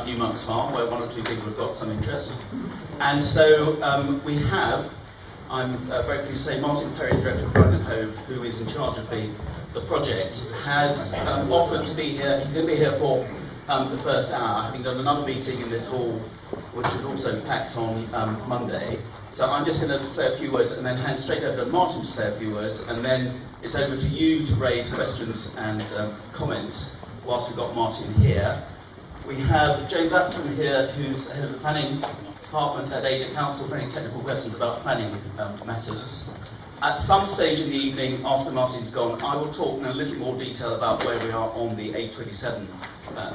about New Monks Farm, where one or two people have got some interest. And so we have, I'm very pleased to say, Martin Perry, Director of Brighton and Hove, who is in charge of the project, has offered to be here. He's going to be here for the first hour, having done another meeting in this hall, which is also packed on Monday. So I'm just going to say a few words and then hand straight over to Martin to say a few words, and then it's over to you to raise questions and comments whilst we've got Martin here. We have James Atherton here, who's head of the planning department at Ada Council, for any technical questions about planning matters. At some stage in the evening, after Martin's gone, I will talk in a little more detail about where we are on the 827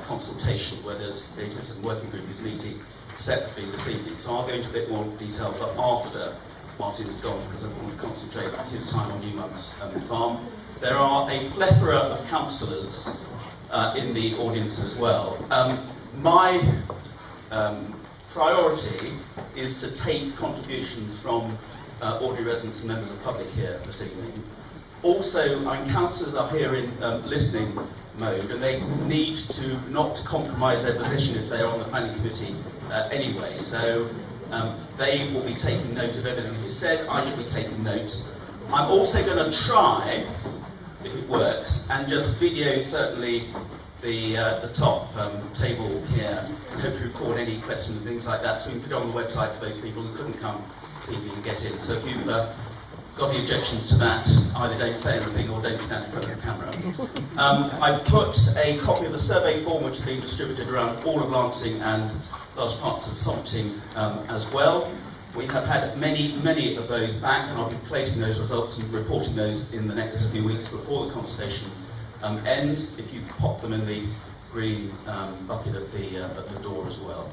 consultation, where there's the 827 working group is meeting separately this evening. So I'll go into a bit more detail, but after Martin is gone, because I want to concentrate on his time on New Monks Farm. There are a plethora of councillors in the audience as well. My priority is to take contributions from ordinary residents and members of the public here this evening. Also, councillors are here in listening mode, and they need to not compromise their position if they're on the planning committee anyway. So they will be taking note of everything that is said. I shall be taking notes. I'm also going to try, if it works, and just video certainly the top table here, and hope to record any questions and things like that, so we can put it on the website for those people who couldn't come this evening and get in. So if you've got any objections to that, either don't say anything or don't stand in front of the camera. I've put a copy of the survey form, which has been distributed around all of Lancing and large parts of Somerton as well. We have had many of those back, and I'll be collating those results and reporting those in the next few weeks before the consultation ends, if you pop them in the green bucket at the door as well.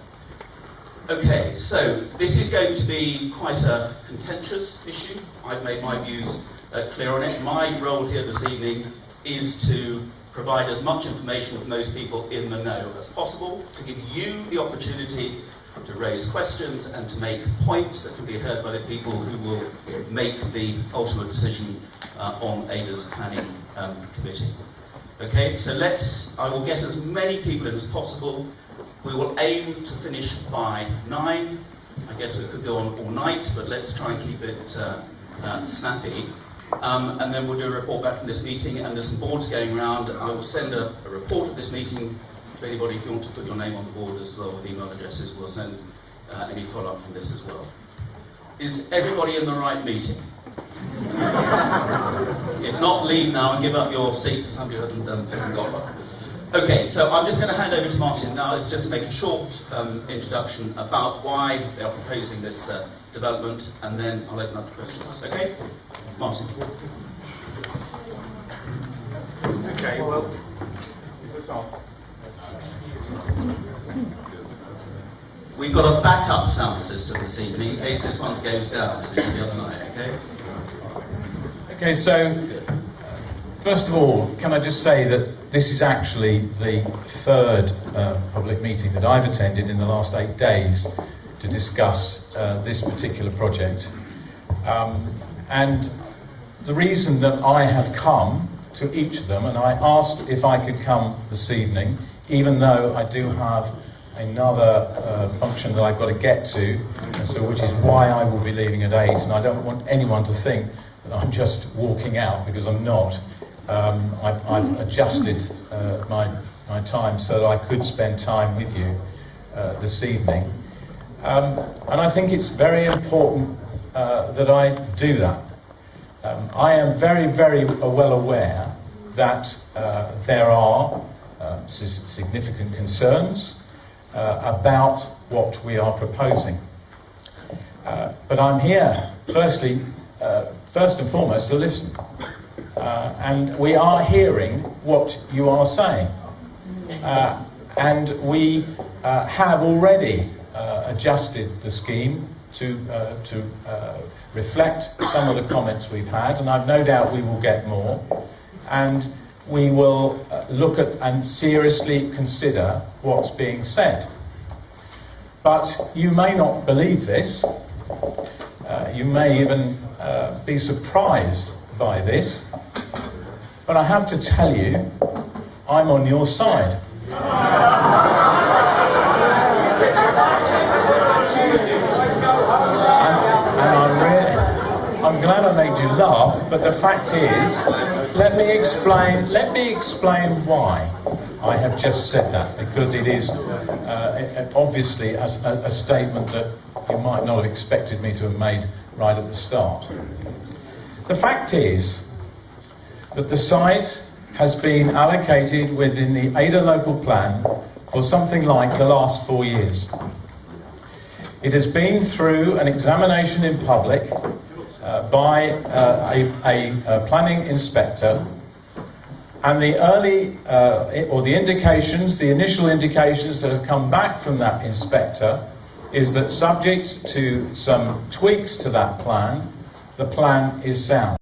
Okay, so this is going to be quite a contentious issue. I've made my views clear on it. My role here this evening is to provide as much information from those people in the know as possible, to give you the opportunity to raise questions and to make points that can be heard by the people who will make the ultimate decision on Ada's planning committee. Okay, so I will get as many people in as possible. We will aim to finish by 9. I guess it could go on all night, but let's try and keep it snappy. And then we'll do a report back from this meeting, and there's some boards going around. I will send a report of this meeting to anybody if you want to put your name on the board as well with email addresses. We'll send any follow-up from this as well. Is everybody in the right meeting? If not, leave now and give up your seat to somebody who hasn't got one. Okay, so I'm just going to hand over to Martin now. It's just to make a short introduction about why they are proposing this development, and then I'll open up to questions. Okay? Martin. Okay, well, is this on? We've got a backup sound system this evening in case this one goes down, as it did the other night, okay? Okay, so first of all, can I just say that this is actually the third public meeting that I've attended in the last 8 days to discuss this particular project. And the reason that I have come to each of them, and I asked if I could come this evening, even though I do have another function that I've got to get to, and so which is why I will be leaving at 8, and I don't want anyone to think that I'm just walking out, because I'm not. I've adjusted my time so that I could spend time with you this evening. And I think it's very important that I do that. I am very, very well aware that there are significant concerns about what we are proposing. But I'm here, first and foremost, to listen. And we are hearing what you are saying. And we have already adjusted the scheme to reflect some of the comments we've had, and I've no doubt we will get more. And we will look at and seriously consider what's being said. But you may not believe this. You may even be surprised by this. But I have to tell you, I'm on your side. glad I made you laugh, but the fact is, let me explain why I have just said that, because it is obviously a statement that you might not have expected me to have made right at the start. The fact is that the site has been allocated within the Ada local plan for something like the last 4 years. It has been through an examination in public by a planning inspector, and the initial indications that have come back from that inspector is that, subject to some tweaks to that plan, the plan is sound.